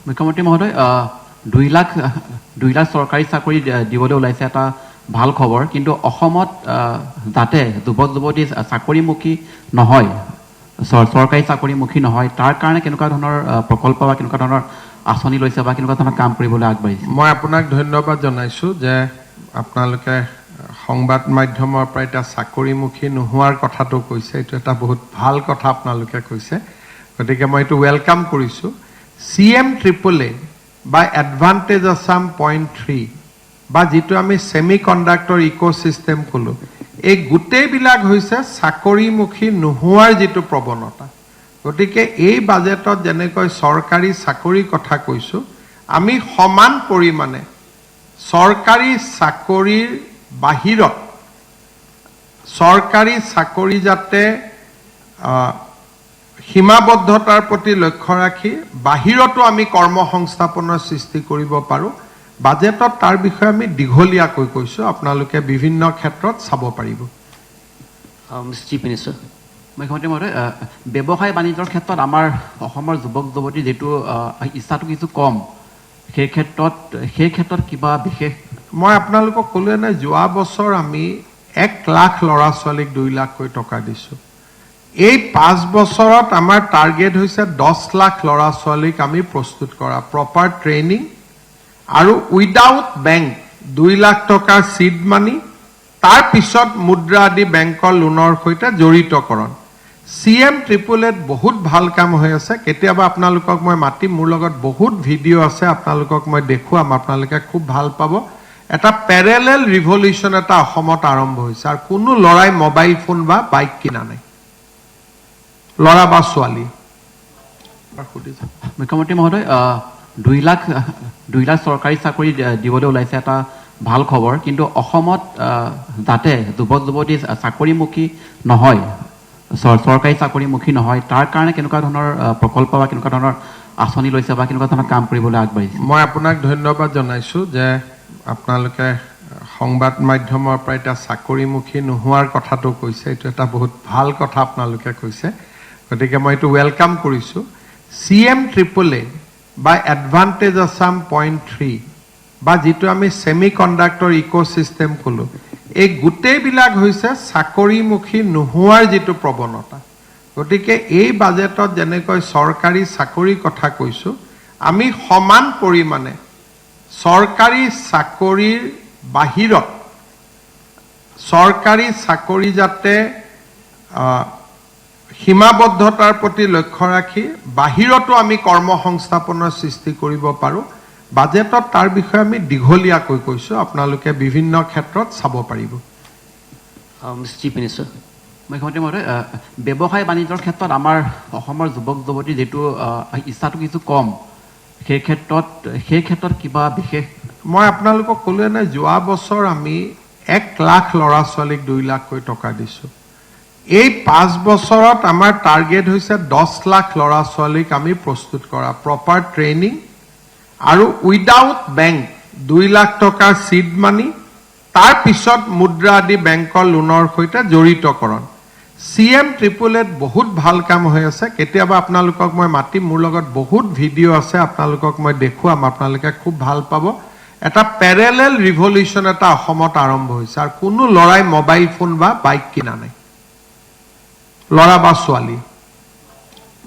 মুখ্যমন্ত্ৰী মহোদয় 2 লাখ চৰকাৰী চাকৰি দিবলৈ ওলাইছে এটা ভাল খবৰ কিন্তু অসমত যাতে যুৱক যুৱতী চাকৰিমুখী নহয় চৰকাৰী চাকৰিমুখী নহয় তাৰ কাৰণে কেনেকুৱা ধৰণৰ প্ৰকল্প বা কেনেকুৱা ধৰণৰ আঁচনি লৈছে বা কেনেকুৱা ধৰণৰ কাম কৰিবলৈ আগবাঢ়িছে মই আপোনাক ধন্যবাদ জনাইছো যে আপোনালোকে সংবাদ মাধ্যমৰ পৰা এটা চাকৰিমুখী নোহোৱাৰ কথাটো কৈছে এইটো এটা বহুত ভাল কথা আপোনালোকে কৈছে গতিকে মই এইটো ওয়েলকাম কৰিছো CMAAA বা এডভান্টেজ আসাম পইণ্ট 3 বা যেটো আমি সেমিকন্ডাক্টৰ ইকোসিস্টেম কলো এই গোটেইবিলাক হৈছে চাকৰিমুখী নোহোৱাৰ যেটো প্ৰৱণতা গতিকে এই বাজেটত যেনেকৈ চৰকাৰী চাকৰি কথা কৈছো আমি সমান পৰিমাণে চৰকাৰী চাকৰিৰ বাহিৰত চৰকাৰী চাকৰি যাতে সীমাবদ্ধতাৰ প্ৰতি লক্ষ্য ৰাখি বাহিৰতো আমি কৰ্মসংস্থাপনৰ সৃষ্টি কৰিব পাৰো বাজেটত তাৰ বিষয়ে আমি দীঘলীয়াকৈ কৈছো আপোনালোকে বিভিন্ন ক্ষেত্ৰত চাব পাৰিব চিফ মিনিষ্টাৰ মুখ্যমন্ত্ৰী মহোদয় ব্যৱসায় বাণিজ্যৰ ক্ষেত্ৰত আমাৰ অসমৰ যুৱক যুৱতী যেটো ইচ্ছাটো কিছু কম সেই ক্ষেত্ৰত কিবা বিশেষ মই আপোনালোকক ক'লোৱে না যোৱা বছৰ আমি 1 লাখ ল'ৰা ছোৱালীক 2 লাখকৈ টকা দিছো এই 5 বছৰত আমাৰ টাৰ্গেট হৈছে 10 লাখ ল'ৰা ছোৱালীক আমি প্ৰস্তুত কৰা প্ৰপাৰ ট্ৰেইনিং আৰু উইদাউট বেংক 2 লাখ টকাৰ সিড মানি তাৰ পিছত মুদ্ৰা আদি বেংকৰ লোনৰ সৈতে জড়িতকৰণ CMAAA বহুত ভাল কাম হৈ আছে কেতিয়াবা আপোনালোকক মই মাতি মোৰ লগত বহুত ভিডিও আছে আপোনালোকক মই দেখুৱাম আপোনালোকে খুব ভাল পাব এটা প্যাৰেলেল ৰিভলিউশন এটা অসমত আৰম্ভ হৈছে আৰু কোনো লৰাই মোবাইল ফোন বা বাইক কিনা নাই লৰা বা ছোৱালী মুখ্যমন্ত্ৰী মহোদয় 2 লাখ চৰকাৰী চাকৰি দিবলৈ ওলাইছে এটা ভাল খবৰ কিন্তু অসমত যাতে যুৱক যুৱতী চাকৰিমুখী নহয় চৰকাৰী চাকৰিমুখী নহয় তাৰ কাৰণে কেনেকুৱা ধৰণৰ প্ৰকল্প বা কেনেকুৱা ধৰণৰ আঁচনি লৈছে বা কেনেকুৱা ধৰণৰ কাম কৰিবলৈ আগবাঢ়িছে মই আপোনাক ধন্যবাদ জনাইছো যে আপোনালোকে সংবাদ মাধ্যমৰ পৰা এটা চাকৰিমুখী নোহোৱাৰ কথাটো কৈছে এইটো এটা বহুত ভাল কথা আপোনালোকে কৈছে গতিকে মই এইটো ওয়েলকাম কৰিছো CMAAA বা এডভান্টেজ আসাম পইণ্ট 3 বা যেটো আমি সেমিকন্ডাক্টৰ ইকোসিস্টেম কলো এই গোটেইবিলাক হৈছে চাকৰিমুখী নোহোৱাৰ যেটো প্ৰৱণতা গতিকে এই বাজেটত যেনেকৈ চৰকাৰী চাকৰি কথা কৈছো আমি সমান পৰিমাণে চৰকাৰী চাকৰিৰ বাহিৰত চৰকাৰী চাকৰি যাতে সীমাবদ্ধতাৰ প্ৰতি লক্ষ্য ৰাখি বাহিৰতো আমি কৰ্মসংস্থাপনৰ সৃষ্টি কৰিব পাৰো বাজেটত তাৰ বিষয়ে আমি দীঘলীয়াকৈ কৈছো আপোনালোকে বিভিন্ন ক্ষেত্ৰত চাব পাৰিব চিফ মিনিষ্টাৰ মুখ্যমন্ত্ৰী মহোদয় ব্যৱসায় বাণিজ্যৰ ক্ষেত্ৰত আমাৰ অসমৰ যুৱক যুৱতী যেটো ইচ্ছাটো কিছু কম সেই ক্ষেত্ৰত কিবা বিশেষ মই আপোনালোকক ক'লোৱে না যোৱা বছৰ আমি 1 লাখ ল'ৰা ছোৱালীক 2 লাখকৈ টকা দিছো এই 5 বছৰত আমাৰ টাৰ্গেট হৈছে 10 লাখ ল'ৰা ছোৱালীক আমি প্ৰস্তুত কৰা প্ৰপাৰ ট্ৰেইনিং আৰু উইদাউট বেংক 2 লাখ টকাৰ সিড মানি তাৰ পিছত মুদ্ৰা আদি বেংকৰ লোনৰ সৈতে জড়িতকৰণ CMAAA বহুত ভাল কাম হৈ আছে কেতিয়াবা আপোনালোকক মই মাতি মোৰ লগত বহুত ভিডিও আছে আপোনালোকক মই দেখুৱাম আপোনালোকে খুব ভাল পাব এটা প্যাৰেলেল ৰিভলিউশন এটা অসমত আৰম্ভ হৈছে আৰু কোনো লৰাই মোবাইল ফোন বা বাইক কিনা নাই লৰা বা ছোৱালী